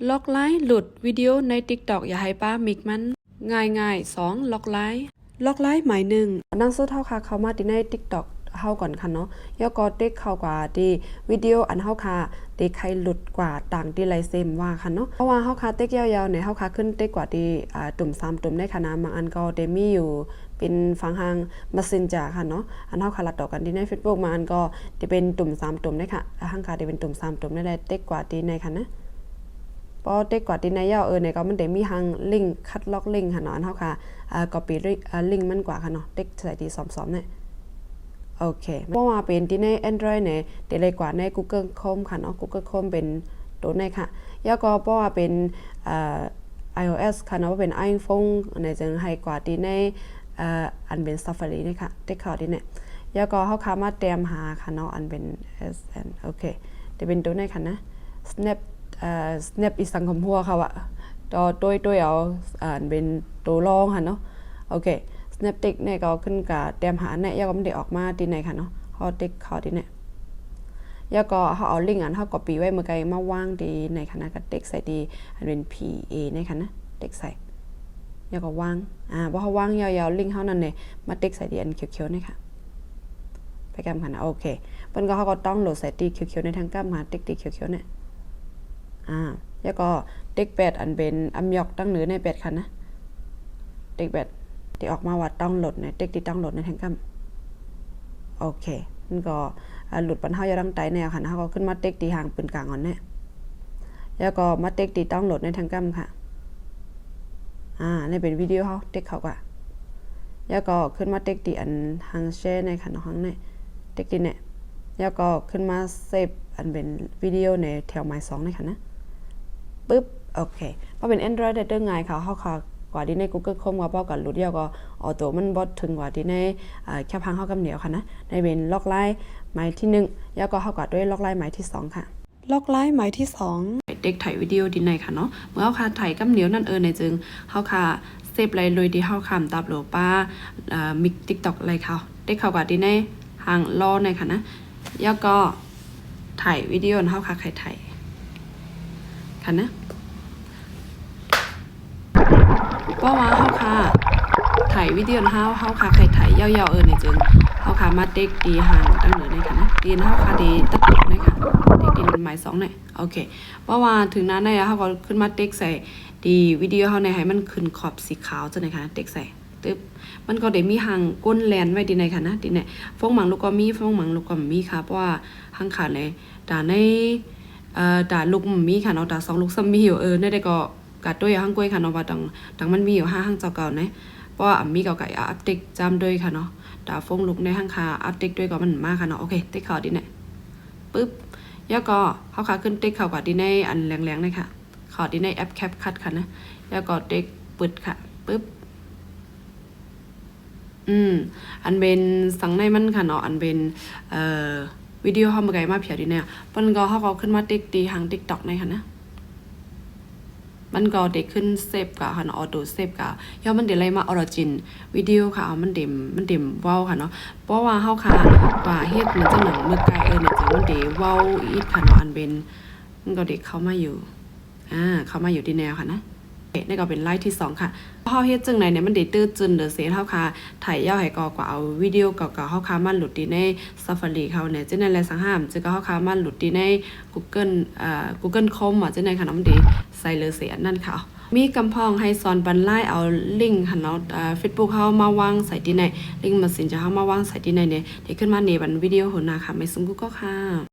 ล็อกไลน์หลุดวิดีโอใน TikTok อย่าให้ป้ามิกมันง่ายๆ2ล็อกไลน์หมายหนึ่งนั่งสู้เท่าค่ะเข้ามาที่ใน TikTok เฮาก่อนค่ะเนาะยก็เด็กเข้ากว่าที่วิดีโออันเฮาค่ะเด็กใครหลุดกว่าต่างที่ไลเซมว่าค่ะเนาะเพราะว่าเฮาค่ะเต็กยาวๆเนี่ยเฮาค่ะขึ้นเต็กกว่าที่ตุ่ม3ตุ่มในคณะบางอันก็เดมีอยู่เป็นฟังทาง Messenger ค่ะเนาะอันเฮาค่ะละต่อกันที่ใน Facebook มาอันก็จะเป็นตุ่ม3ตุ่มได้ค่ะห้างค่ะจะเป็นตุ่ม3ตุ่มได้เต็กกว่าที่ในค่ะนะพอเต็กกว่าที่ในยาวเนี่ยก็มันได้มีทางลิงก์คัดล็อกลิงก์ค่ะเนาะอันเฮาค่ะcopyลิงก์มันกว่าค่ะเนาะเต็กใส่ที่ซ้อมๆเนี่ยโอเคเพราะว่าเป็นที่ใน Android เนี่ยเดเลยกว่าใน Google Chrome ค่ะเนาะ Google Chrome เป็นตัวในค่ะแล้วก็เพราะว่าเป็นiOS ค่ะเนาะเป็น iPhone ในจึงให้กว่าที่ในอันเป็น Safari นี่ค่ะเต็กเข้าที่เนี่ยแล้วก็เฮาค่ะมาเตรียมหาค่ะเนาะอันเป็น SN โอเคจะเป็นตัวในค่ะนะ Snap อีสังคมหัวค่ะว่ะตัวเอาเป็นตัวรองค่ะเนาะโอเค Snaptic เนี่ยก็ขึ้นกับเตรียมหาเนี่ยก็ไม่ได้ออกมาที่ไหนค่ะเนาะเขาติ๊กเขาที่เนี่ยแล้วก็เขาเอาลิงก์อันเขาก็ปีไว้เมื่อไกลมาว่างดีในคณะกับเด็กใส่ดีอันเป็น PA ในคณะเด็กใส่แล้วก็ว่างเพราะเขาว่างยาวๆลิงก์เขานั่นเนี่ยมาเด็กใส่ดีอันเขียวๆนี่ค่ะไปกันค่ะนะโอเคเปิ้นก็เขาก็ต้องโหลดใส่ดีเขียวๆในทางก้ามมาเด็กดีเขียวๆเนี่ยแล้วก็เด็กแปดอันเป็นอัมยอกตั้งเหนือในแปดค่ะนะเด็กแปดที่ออกมาว่าต้องโหลดในเด็กที่ต้องโหลดในทางก้ามโอเคมันก็หลุดปัญหาอย่าดังไตแนวค่ะเขาก็ขึ้นมาเต็กตีห่างปืนกลางอ่อนเนี่ยแล้วก็มาเต็กตีต้องโหลดในทางกั้มค่ะนี่เป็นวิดีโอเขาเต็กเขากว่าแล้วก็ขึ้นมาเต็กตีอันทางแชร์ในค่ะน้องเนี่ยเต็กตีเนี่ยแล้วก็ขึ้นมาเซฟอันเป็นวิดีโอในแถวหมาย2ในค่ะนะปึ๊บโอเคพอเป็น Android ได้ง่ายค่ะเขากว่าที่ใน Google Chrome ว่าป้อกันหลุดเดียวก็ออโต้มันบอทถึงกว่าที่ในแค่พังเข้ากับเหนียวค่ะนะในเป็นล็อกไลน์หมายที่1แล้วก็เข้ากับด้วยล็อกไลน์หมายที่2ค่ะล็อกไลน์หมายที่2เด็กถ่ายวิดีโอดินในค่ะเนาะเมื่อเขาค่ะถ่ายกับเหนียวนั่นในจึงเขาค่ะเซฟไรเลยที่เขาคำตับโหลป้ามิก TikTok อะไรเขาเด็กเขากว่าที่ในห่างรอในค่ะนะแล้วก็ถ่ายวิดีโอเขาค่ะใครถ่ายค่ะนะเพราะว่าเฮาค่ะถ่ายวิดีโอเฮาค่ะใครถ่ายยาวๆในจึงเฮาค่ะมาเต็กดีห่างตั้งเหนือในค่ะนะดีเฮาค่ะดีตัดในค่ะเต็กดีหมาย2เนี่ยโอเคเพราะว่าถึงนั้นได้เฮาก็ขึ้นมาเต็กใส่ดีวิดีโอเฮาในให้มันขึ้นขอบสีขาวจังได๋ค่ะเต็กใส่ตึ๊บมันก็ได้มีห่างก้นแลนไว้ดีในค่ะนะดีเนี่ยฟงหมังลูกก็มีฟงหมังลูกก็มีค่ะเพราะว่าห่างขาในตาในตาลูกมีค่ะเนาะตา2ลูกซ้ำมีอยู่ได้ก็กัดด้วยห้างกล้วยค่ะเนาะว่าดังมันมีอยู่5ห้างเจ้าเก่านะเพราะว่ามีเก่าไก่อัปเดตจำด้วยค่ะเนาะดาฟงลุกในห้างคาอัปเดตด้วยก็มันมากค่ะเนาะโอเคติ๊กข่าวดิเนี่ยปึ๊บแล้วก็เขาขาขึ้นติ๊กข่าวกับดิในอันแรงๆเลยค่ะข่าวดิในแอปแคปคัดค่ะนะแล้วก็ติ๊กปึดค่ะปึ๊บอันเป็นสังในมันค่ะเนาะอันเป็นวิดีโอเขาเมื่อไงมาเพียดิเนี่ยปันก็เขาขึ้นมาติ๊กตีหาง TikTok ในค่ะนะมันก็เด็กขึ้นเซฟกับค่ะเนาะออโต้เซฟกับย่อมันเดี๋ยวไล่มาออริจินวิดีโอค่ะมันเด่มว้าวค่ะเนาะเพราะว่าเฮาค่ะกว่าเฮ็ดมันจังหนังเมื่อไกลเนี่ยจังมันเดว้าวอีกค่ะเนาะอันเป็นมันก็เด็กเข้ามาอยู่เข้ามาอยู่ที่แนวค่ะนะนี่ก็เป็นไลน์ที่2ค่ะเฮาเฮ็ดจังไหนเนี่ยมันได้ตื้อจึนเด้อเสียเฮาค่ะถ่ายยาวให้กว่าเอาวิดีโอเก่าๆเฮาค่ะมันหลุดที่ใน Safari เขาเนี่ยจังนั้นแหละสังหามจึงก็เฮาค่ะมันหลุดที่ใน Google Chrome อ่ะจังนั้นค่ะน้ำดีใส่เลยเสียนั่นค่ะมีกำพองให้สอนบันไล่เอาลิงก์ค่ะเนาะFacebook เฮามาวางใส่ที่ในลิงก์ Messenger เฮามาวางใส่ที่ในเนี่ยที่ขึ้นมาในบันวิดีโอหัวหน้าค่ะไม่ซุ่มกูก็ค่ะ